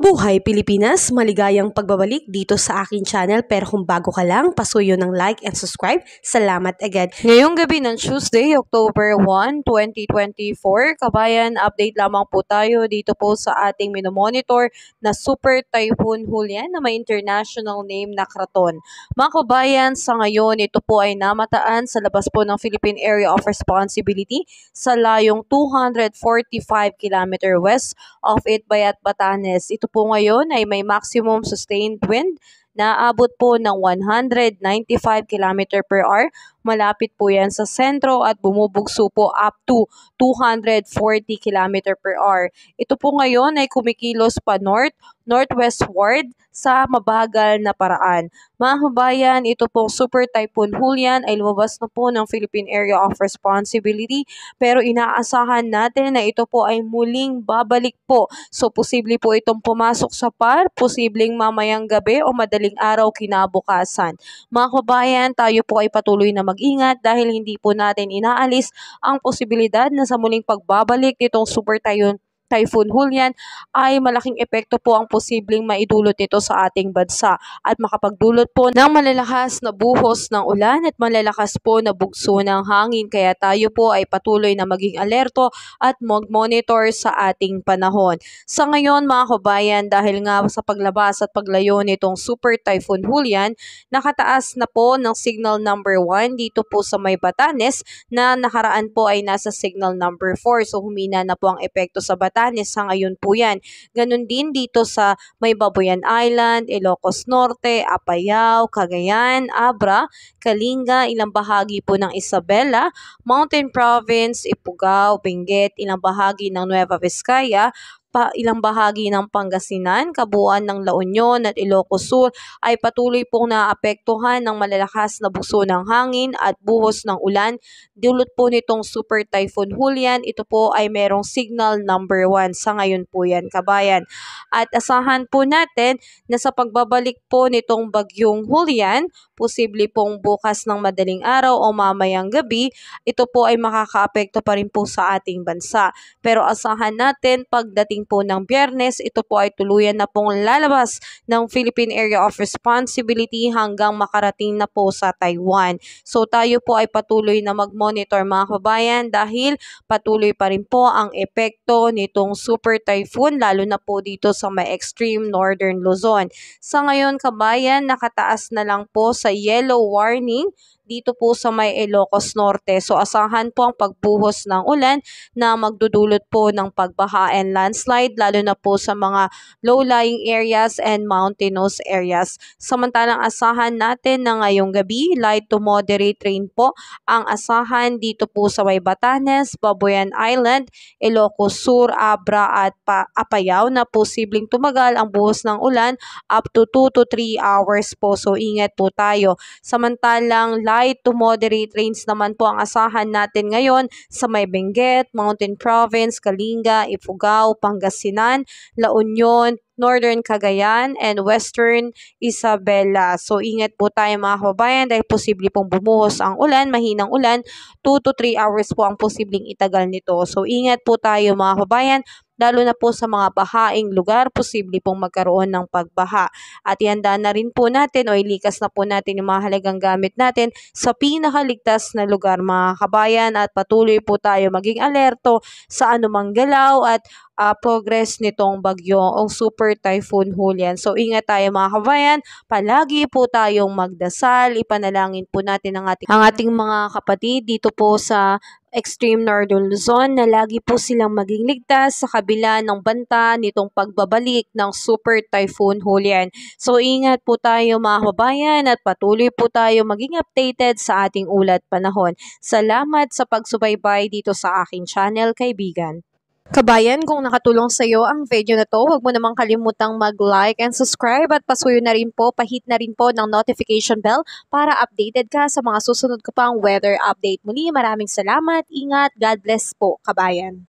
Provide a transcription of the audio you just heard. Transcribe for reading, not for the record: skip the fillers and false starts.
Mabuhay Pilipinas! Maligayang pagbabalik dito sa aking channel, pero kung bago ka lang, pasuyo ng like and subscribe. Salamat agad. Ngayong gabi ng Tuesday, October 1, 2024, kabayan, update lamang po tayo dito po sa ating minomonitor na Super Typhoon Julian na may international name na Kraton. Mga kabayan, sa ngayon, ito po ay namataan sa labas po ng Philippine Area of Responsibility sa layong 245 km west of Itbayat, Batanes. Ito po ngayon ay may maximum sustained wind na aabot po ng 195 km per hour. Malapit po yan sa sentro at bumubugso po up to 240 km per hour. Ito po ngayon ay kumikilos pa northwestward sa mabagal na paraan. Mga kabayan, ito pong Super Typhoon Julian ay lumabas na po ng Philippine Area of Responsibility, pero inaasahan natin na ito po ay muling babalik po. So posible po itong pumasok sa PAR, posibleng mamayang gabi o madaling araw kinabukasan. Mga kabayan, tayo po ay patuloy na mag-ingat dahil hindi po natin inaalis ang posibilidad na sa muling pagbabalik nitong Super Typhoon Julian ay malaking epekto po ang posibleng maidulot nito sa ating bansa at makapagdulot po ng malalakas na buhos ng ulan at malalakas po na bugso ng hangin. Kaya tayo po ay patuloy na maging alerto at mag-monitor sa ating panahon. Sa ngayon mga kabayan, dahil nga sa paglabas at paglayo nitong Super Typhoon Julian, nakataas na po ng signal number 1 dito po sa may Batanes na nakaraan po ay nasa signal number 4. So humina na po ang epekto sa Batanes sa ngayon po yan. Ganun din dito sa may Babuyan Island, Ilocos Norte, Apayao, Cagayan, Abra, Kalinga, ilang bahagi po ng Isabela, Mountain Province, Ifugao, Benguet, ilang bahagi ng Nueva Vizcaya, ilang bahagi ng Pangasinan, kabuuan ng La Union at Ilocos Sur ay patuloy pong naapektuhan ng malalakas na bugso ng hangin at buhos ng ulan. Dulot po nitong Super Typhoon Julian, ito po ay merong signal number 1 sa ngayon po yan, kabayan. At asahan po natin na sa pagbabalik po nitong bagyong Julian, posible pong bukas ng madaling araw o mamayang gabi, ito po ay makakaapekto pa rin po sa ating bansa. Pero asahan natin pagdating po ng Biyernes, ito po ay tuluyan na pong lalabas ng Philippine Area of Responsibility hanggang makarating na po sa Taiwan. So tayo po ay patuloy na mag-monitor mga kabayan dahil patuloy pa rin po ang epekto nitong Super Typhoon lalo na po dito sa may extreme northern Luzon. Sa ngayon kabayan, nakataas na lang po sa yellow warning dito po sa may Ilocos Norte. So asahan po ang pagbuhos ng ulan na magdudulot po ng pagbaha and landslide lalo na po sa mga low-lying areas and mountainous areas. Samantalang asahan natin na ngayong gabi, light to moderate rain po ang asahan dito po sa may Batanes, Babuyan Island, Ilocos Sur, Abra at Apayao na posibleng tumagal ang buhos ng ulan up to 2 to 3 hours po. So ingat po tayo. Samantalang light to moderate rains naman po ang asahan natin ngayon sa may Benguet, Mountain Province, Kalinga, Ifugao, Pangasinan, La Union, Northern Cagayan, and Western Isabela. So ingat po tayo mga kababayan dahil posible pong bumuhos ang ulan, mahinang ulan, 2 to 3 hours po ang posibleng itagal nito. So ingat po tayo mga kababayan, lalo na po sa mga bahaing lugar, posible pong magkaroon ng pagbaha. At ihanda na rin po natin o ilikas na po natin yung mga halagang gamit natin sa pinakaligtas na lugar mga kabayan at patuloy po tayo maging alerto sa anumang galaw at progress nitong bagyo o Super Typhoon Julian. So ingat tayo mga kabayan, palagi po tayong magdasal, ipanalangin po natin ang ating mga kapatid dito po sa extreme northern Luzon na lagi po silang maging ligtas sa kabila ng banta nitong pagbabalik ng Super Typhoon Julian. So ingat po tayo mga kabayan at patuloy po tayo maging updated sa ating ulat panahon. Salamat sa pagsubaybay dito sa aking channel, kaibigan. Kabayan, kung nakatulong sa iyo ang video na to, huwag mo namang kalimutang mag-like and subscribe at pasuyo na rin po, pahit na rin po ng notification bell para updated ka sa mga susunod ko pang weather update. Muli, maraming salamat, ingat, God bless po, kabayan.